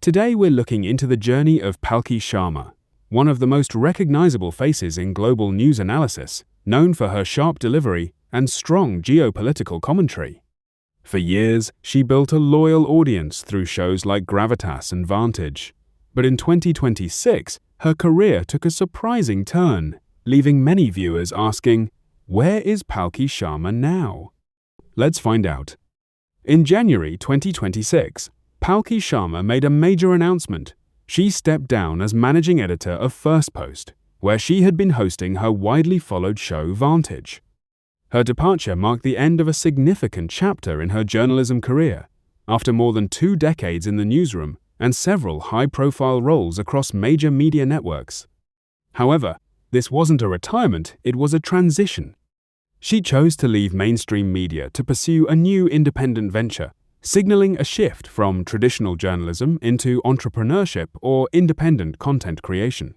Today we're looking into the journey of Palki Sharma, one of the most recognizable faces in global news analysis, known for her sharp delivery and strong geopolitical commentary. For years, she built a loyal audience through shows like Gravitas and Vantage. But in 2026, her career took a surprising turn, leaving many viewers asking, where is Palki Sharma now? Let's find out. In January 2026, Palki Sharma made a major announcement. She stepped down as managing editor of First Post, where she had been hosting her widely followed show Vantage. Her departure marked the end of a significant chapter in her journalism career, after more than 2 decades in the newsroom and several high-profile roles across major media networks. However, this wasn't a retirement, it was a transition. She chose to leave mainstream media to pursue a new independent venture, signaling a shift from traditional journalism into entrepreneurship or independent content creation.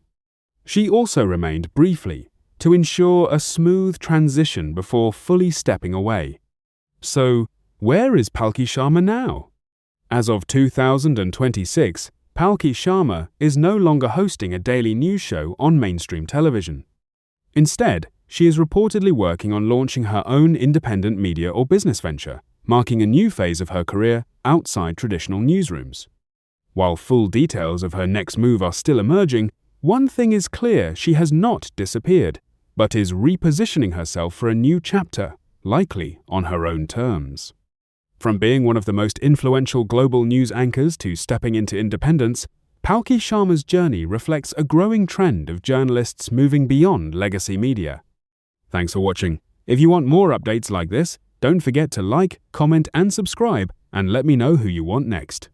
She also remained briefly to ensure a smooth transition before fully stepping away. So, where is Palki Sharma now? As of 2026, Palki Sharma is no longer hosting a daily news show on mainstream television. Instead, she is reportedly working on launching her own independent media or business venture, marking a new phase of her career outside traditional newsrooms. While full details of her next move are still emerging, one thing is clear: she has not disappeared, but is repositioning herself for a new chapter, likely on her own terms. From being one of the most influential global news anchors to stepping into independence, Palki Sharma's journey reflects a growing trend of journalists moving beyond legacy media. Thanks for watching. If you want more updates like this, don't forget to like, comment and subscribe, and let me know who you want next.